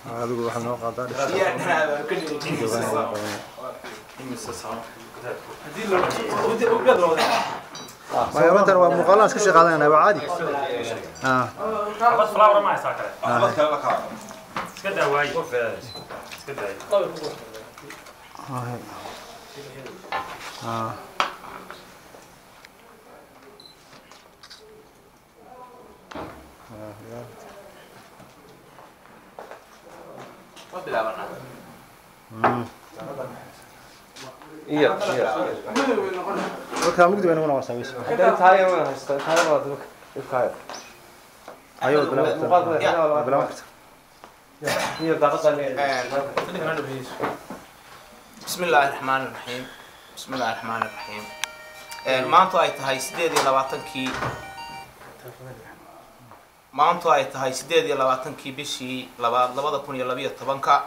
هذا هو حنا قاعد ما يبان ترى مقالات كل شيء قاعدين أنا عادي بس فلاور ما يساكر كده واي كده iya وكان مقدم أنا ولا وسويس ده تايم ولا هسه تايم ولا تبك الكاير أيوة بلا وقت هي ضغط بسم الله الرحمن الرحيم بسم الله الرحمن الرحيم maanta ay tahay 28kii maanta ay tahay 28kii bishii 2012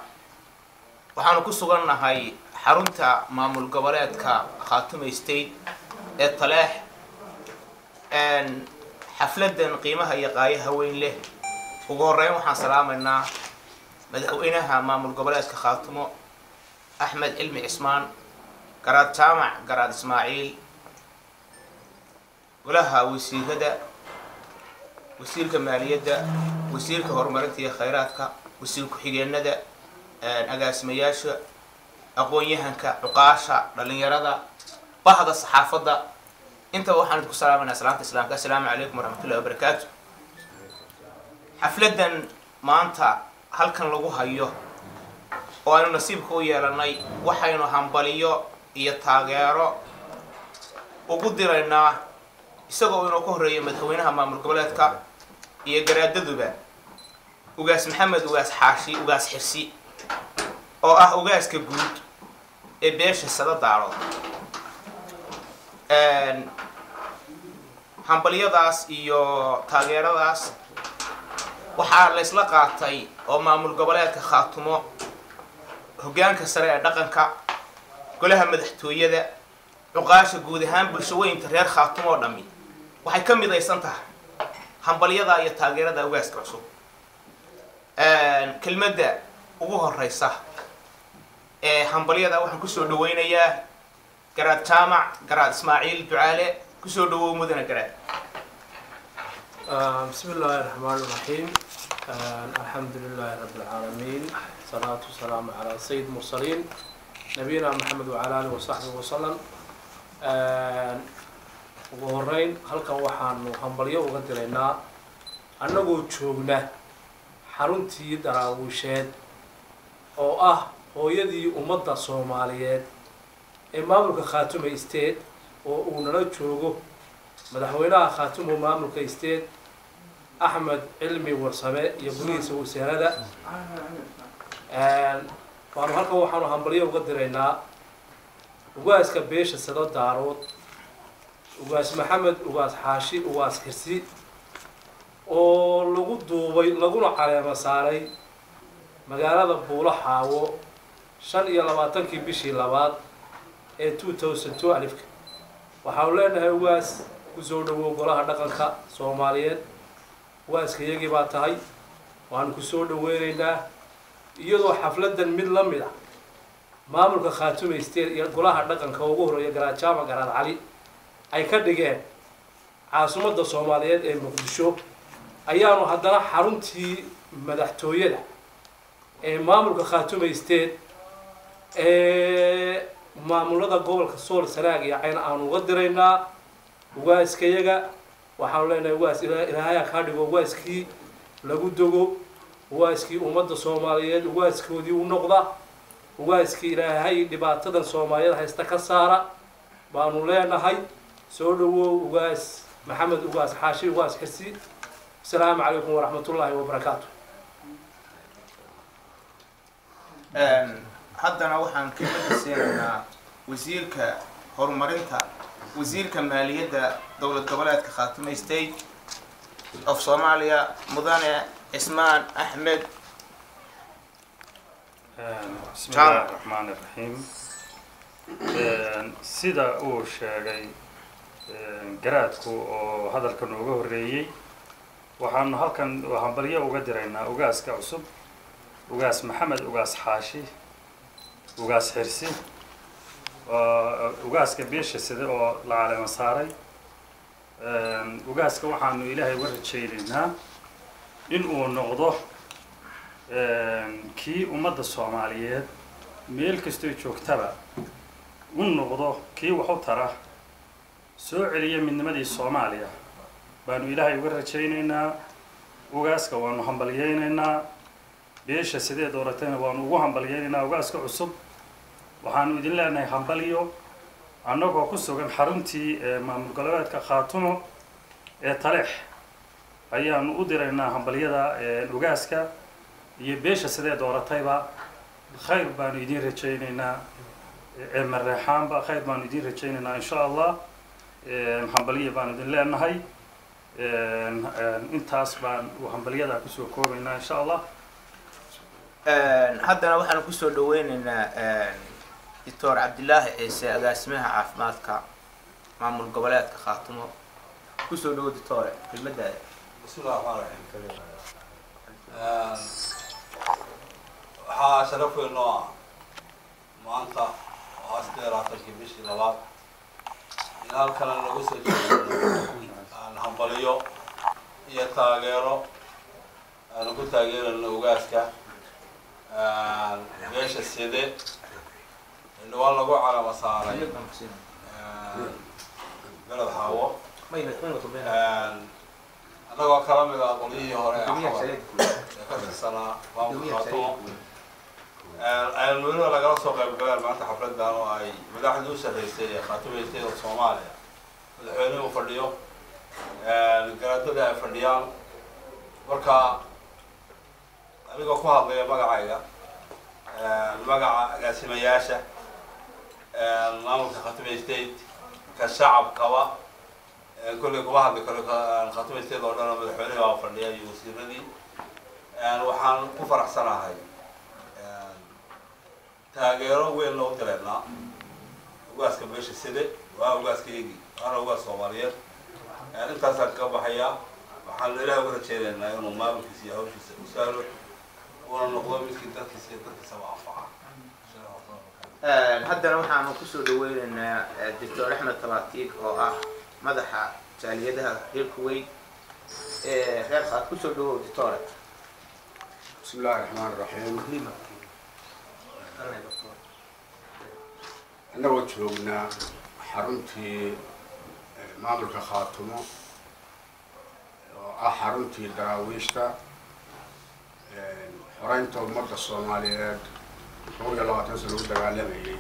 waxaanu ku sugannahay xarunta maamul goboleedka khaatumo state ee taleex xafladan qiimaha iyo qaayaha weyn leh ugu horeyn waxaan salaamaynaa madaxweynaha maamul goboleedka khaatumo axmed cilmi cismaan garaad jaamac garaad ismaaciil walaha wasiirada wasiirka maaliyadda wasiirka horumarinta iyo khayraadka wasiir ku-xigeenada agaasimayaasha aqoon-yahanka cuqaasha dhalinyarada bahda saxaafadda inta waxaan ku salaamaynaa salaanta islaamka assalaamu calaykum waraxmatullahi wabarakaatu xafladan maanta halkan lagu hayo oo aynu nasiibka u yeelanay waxaynu hambaliyo iyo taageero ugu diraynaa isagoo inuu ka horeeyo madaxweynaha maamul goboleedka iyo garaadaduba ugaas maxamed ugaas xaashi ugaas xirsi oo ah ugaaska guud ee beesha sada daaro hambaliyadaas iyo taageeradaas waxaa la isla qaatay oo maamul goboleedka khaatumo hoggaanka sare ee dhaqanka golaha madaxtooyada cuqaasha guud ahaan bulshooyinka reer khaatumo oo dhammi waxay ka midaysan tahay hambaliyada iyo taageerada ugaaska cusub kelmadda ugu horeysa ee hambaliyada waxaan kusoo dhaweynayaa garaad jaamac garaad ismaaciil ducaale kusoo dhawow mudana garaad بسم الله الرحمن الرحيم الحمد لله رب العالمين صلاة والسلام على سيد المرسلين نبينا محمد وعلى آله وصحبه وسلم وهرين halkan waxaanu hambalyo uga diraynaa annagoo joogna xaruntii daraawiisheed oo ah hooyadii ummadda Soomaaliyeed ee maamulka khaatumo state oo uu nala joogo madaxweynaha khaatumo maamulka state axmed cilmi warsabe iyo gurigiisa wasiirada waxaanu hambalyo uga diraynaa ugaaska beesha sada daarood ugaas maxamed ugaas xaashi ugaas xirsi oo lagu duubay laguna caleema saaray magaalada buulo xaawo 25kii bishii labaad ee 2012 waxaanu leenahay ugaas kusoo dhawow golaha dhaqanka Soomaaliyeed ugaaska iyagii baa tahay waanu kusoo dhaweynaynaa iyadoo xafladan mid la mid ah maamulka khaatumo state iyo golaha dhaqanka ugu horeeya garaad jaamac garaad cali ay ka dhigeen caasimadda Soomaaliyeed ee Muqdisho ayaanu haddana xaruntii madaxtooyada ee maamulka khaatumo state ee maamulada gobolka Sool Sanaag iyo Cayn aanu uga diraynaa ugaaska iyaga waxaanu leenahay ugaas ilaahay ka dhigo ugaaskii lagu dogo ugaaskii ummadda Soomaaliyeed ugaaskoodii u noqda ugaaskii ilaahay dhibaatadan Soomaaliyeed haysta ka saara baanu leenahay soo dhawow ugaas maxamed ugaas xaashi ugaas xirsi السلام عليكم ورحمة الله وبركاته. haddana waxaan ka midaynaynaa wasiirka horumarinta wasiirka maaliyadda dowlad goboleedka khaatumo state of Soomaaliya mudane cismaan axmed بسم الله الرحمن الرحيم sida uu sheegay garaadku oo hadalka nooga horeeyay waxaanu halkan hambalyo uga diraynaa ugaaska cusub ugaas maxamed ugaas xaashi ugaas xirsi ugaaska beesha sida oo la caleema saaray ugaaska waxaanu ilaahay uga rajaynaynaa in uu noqdo kii ummadda Soomaaliyeed meel kastoo joogtaba u noqdo kii wax u tara soo celiya midnimadii Soomaaliya baanu ilaahay uga rajaynaynaa ugaaska waanu hambalyeeynaa beesha sidee dooratayna waanu ugu hambalyeeynaa ugaaska cusub waxaanu idin leenahay hambalyo annagoo ku sugan xaruntii maamul goboleedka khaatumo ee taleex ayaanu u diraynaa hambalyada ugaaska iyo beesha sidee dooratayba khayr baanu idin rajaynaynaa mareexaanba khayr baanu idin rajaynaynaa insha allah hambalyo baanu idin leenahay intaas baan hambalyada kusoo koobaynaa insha allah haddana waxaan kusoo dhaweynaynaa دكتور عبد الله عيسى أقاسمها عافماتك معمول goboleedka khaatumo kusoo dhawo دكتور kelmadda بسم الله الرحمن الرحيم waxaa sharaf weyn noo ah maanta oo 18 bishii labaad in halkan lagu soo jeediyo hambaliyo iyo taageero aan ku taageerano ugaaska beesha side إنه والله جو على مساري بلد حاوة أنا جو كلام إذا قليه هراء كذا سنة ما خاطو المدير اللي قال سوق البلد ما تحفلت ده أي بدأ حدوث الرئيسية خاطو رئيسية الصومالية الحين وفرديو الجراتو ده فرديان وركا أنا جو كوها ضيا بقى عيا بقى قاسم ياشة mamul khaatumo state ka shacab qaba kulli kubaha kale khaatumo state oo dhan madaxweynaha waa fadhiya iyo wasiiradii waxaan ku faraxsanahay taageero weyn loo direynaa ugaaska beesha side waa ugaaskaygi waana ugaas Soomaaliyeed intaas ka baxaya waxaan ilaahay uga rajaynaynaa inuu maamulkiisa iyo hawshiisa u saaro oo noqdo midkii dadkiisa anfaca haddana waxaanu kusoo dhaweynaynaa دكتور axmed tabaatiig oo ah madaxa jaaliyadaha reer Kuwait reer qaad kusoo dhawow دكتور بسم الله الرحمن الرحيم أنا وجهنا حرمتي ماملك خاتمه حرمتي دراويشتا حرينته ومرضى الصوماليات هو الله تنسى له دعالمي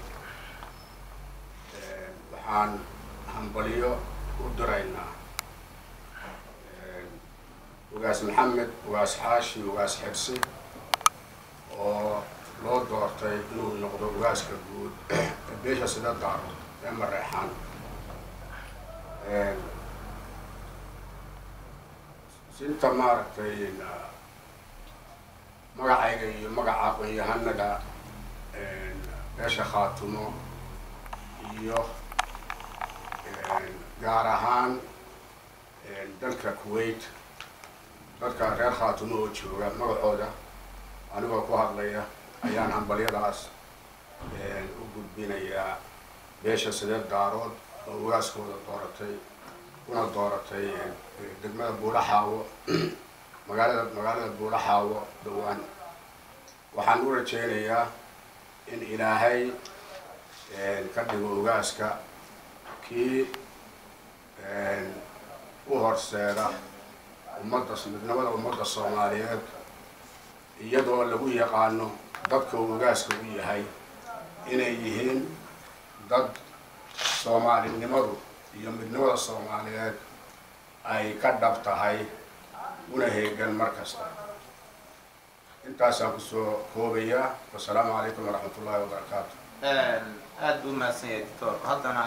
waxaan hambalyo u diraynaa ugaas maxamed ugaas xaashi ugaas xirsi oo loo doortay inuu noqdo ugaaska guud beesha sida daaro ee mareexaan sinta maaragtay magacayga iyo magaca aqoon-yahanada beesha khaatumo iyo gaar ahaan dalka Kuwait dadka reer khaatumo oo jooga magacooda anigoo ku hadlaya ayaan hambalyadaas u gudbinayaa beesha sidee daarood oo ugaaskooda dooratay una dooratay degmada buulaxaawo magaalada buulaxaawo dhawaan waxaan u rajaynayaa in ilaahay ka dhigo ugaaska kii u horseeda midnimada ummadda Soomaaliyeed iyadoo lagu yaqaano dadka uu ugaaska u yahay inay yihiin dad Soomaalinimadu iyo midnimada Soomaaliyeed ay ka dhab tahay una heegan markasta intaasaan kusoo koobaya wassalaamu calaykum waraxmatullaahi wabarakaatu aad buu mahadsan yahay دكتور haddana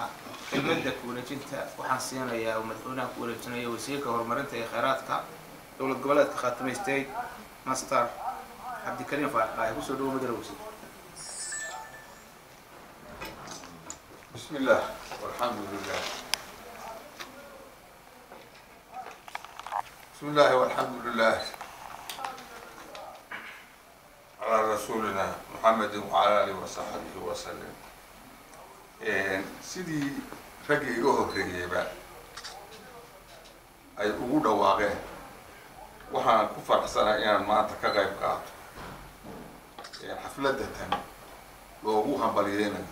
kelmadda ku wareejinta waxaan siinayaa madaxweynaha ku wareejinaya wasiirka horumarinta iyo kheyraadka dowlad goboleedka khaatumo state master cabdikariim faarax kusoo dhawo madal wasiir بسم الله والحمد لله بسم الله والحمد لله على رسولنا محمد وعلى آله وصحبه وسلم. سيدي رجع يوهري بقى أي أقول واقع وحنا كفر سنة يعني ما تكغيب قاط حفلة تاني لوجوها بريئين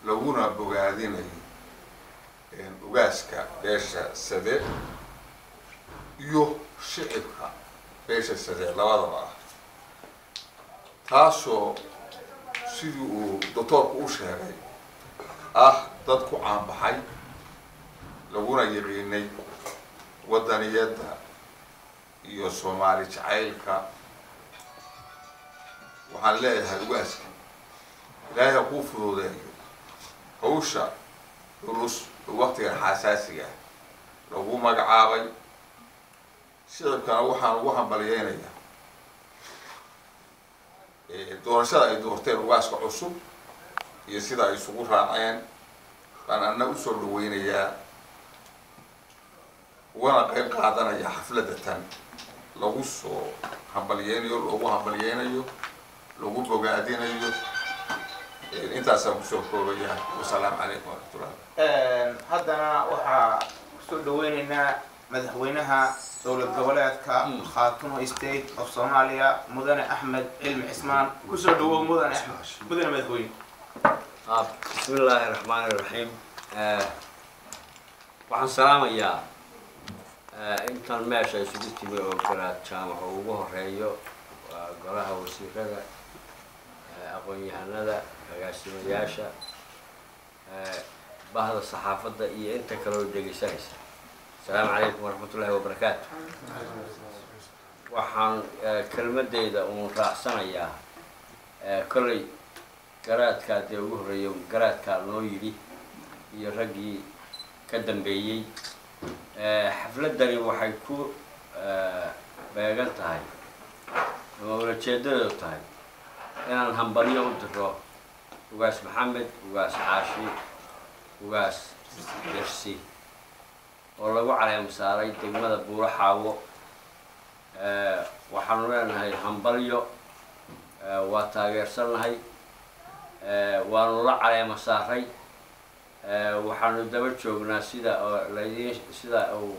لوجونا بوجادين وجاسك بيش سدى يو شعبك بيش سدى لا وضع taasoo sidii uu doctoorku u sheegay dadku caan baxay laguna yaqiinay wadaniyadda iyo Soomaali jacaylka. waxaan leeyahay ugaaska ilaahay ku fududeeyo hawsha culus waqtiga xasaasiga lagu magacaabay. shirkana waxaan ugu hambalyeynaya doorashada ay doorteen ugaaska cusub iyo sida ay isugu raaceen baan anna u soo dhaweynayaa wana qayb qaadanaya xafladda tan lagu soo hambalyeynayo lagu hambalyeynayo lagu bogaadinayo. intaasaan kusoo koobaya. wasalaamu calaykum waraxmatullahi. haddana waxaa kusoo dhaweynaynaa madaxweynaha dowlad goboleedka khaatumo state of Soomaaliya mudane axmed cilmi cismaan. kusoo dhawow mudane axmed. mudane madaxweyne. بسم الله الرحمن الرحيم. waxaan salaamayaa intaan meesha isugu timi oo golaha jaamaca ugu horeeyo golaha wasiirada aqoon-yahanada agaasimayaasha bahda saxaafadda iyo inta kale oo dhegeysanaysa. السلام عليكم ورحمة الله وبركاته. waxaan kelmadeyda uun raacsanayaa kolley garaadkaa dee ugu horreeyo garaadkaa noo yidhi iyo raggii ka dambeeyey. xafladdani waxay ku beegan tahay ama ulajeedadeedu tahay inaan hambalyo u diro ugaas maxamed, ugaas xaashi, ugaas dersi oo lagu caleem saaray degmada buuro xaawo. waxaanu leenahay hambalyo, waa taageersanahay, waanu la caleema saaray. waxaanu daba joognaa sida uu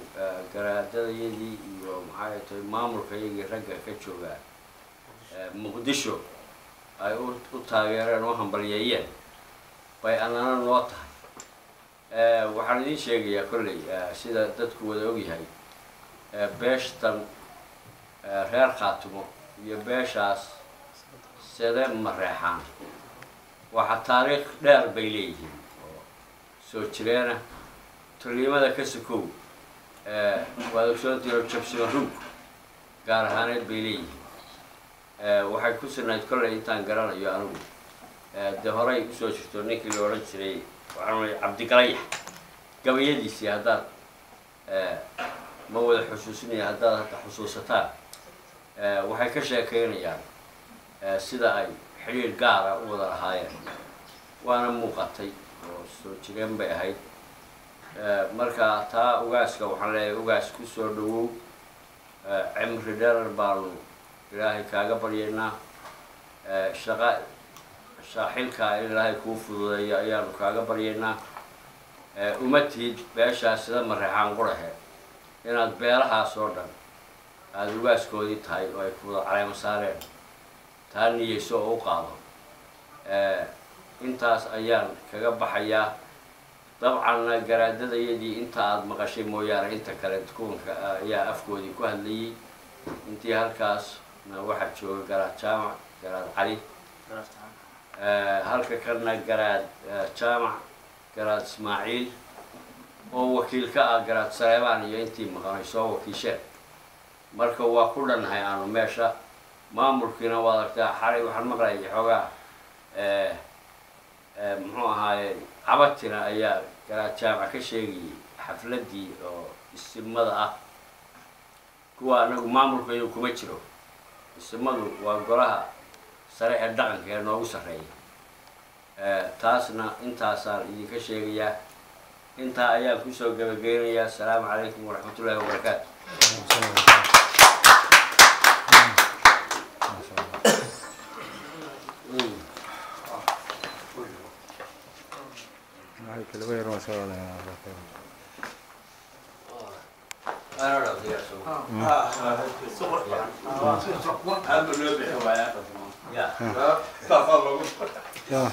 garaadadayadii iyo maxay tahay maamulkayagii ragga ka joogaa muqdisho ay u taageereen oo hambalyeeyeen bay annana noo tahay. waxaan idiin sheegayaa kolley sida dadku wada ogyahay beeshtan reer khaatumo iyo beeshaas sede mareexaan waxa taariikh dheer bay leeyihiin oo soo jireena. tuliimada ka sokow waad ogsoontihiin oo jabsima rug gaar ahaaneed bay leeyihiin. waxay ku sugnayd kolley intaan garanayo anigu dee horey usoo jirto ninkii la odhan jiray waxaan cabdigalayax gabayadiisii haddaad ma wada xusuusinaya haddaad hadda xusuusataan waxay ka sheekeynayaan sida ay xiriir gaara u wada lahaayeen. waana muuqatay oo soo jireen bay ahayd. marka taa ugaaska waxaan leeyahay ugaas ku soo dhawow. cimri dherer baanu ilaahay kaaga baryaynaa. xilkaa in ilaahay kuu fududeeyo ayaanu kaaga baryaynaa. uma tihid beeshaas sida mareexaan qurahe inaad beelahaas oo dhan aada ugaaskoodii tahay oo ay ku wada caleemo saareen. taa niyeyso oo u qaado. intaas ayaan kaga baxayaa. dabcanna garaadadayadii inta aada maqashay mooyaane inta kale kuwanka ayaa afkoodii ku hadlayay. intii halkaasna waxaa jooga garaad jaamac, garaad cali, halka kalena garaad jaamac, garaad ismaaciil oo wakiil ka ah garaad saleebaan iyo intii maqanay soo wakiisheen. marka waa ku dhannahay aanu meesha. maamulkiina waad aragtaa xalay waxaan maqlayay xoogaa muxuu ahaaye cabatina ayaa garaad jaamac ka sheegayay xafladdii oo isimada ah. kuwa anagu maamulkaynu kuma jiro. isimadu waa golaha sare ee dhaqanka ee noogu sarreeya. taasna intaasaan idinka sheegayaa. intaa ayaan kusoo gabageynayaa. السلام عليكم ورحمة الله وبركاته. Yeah.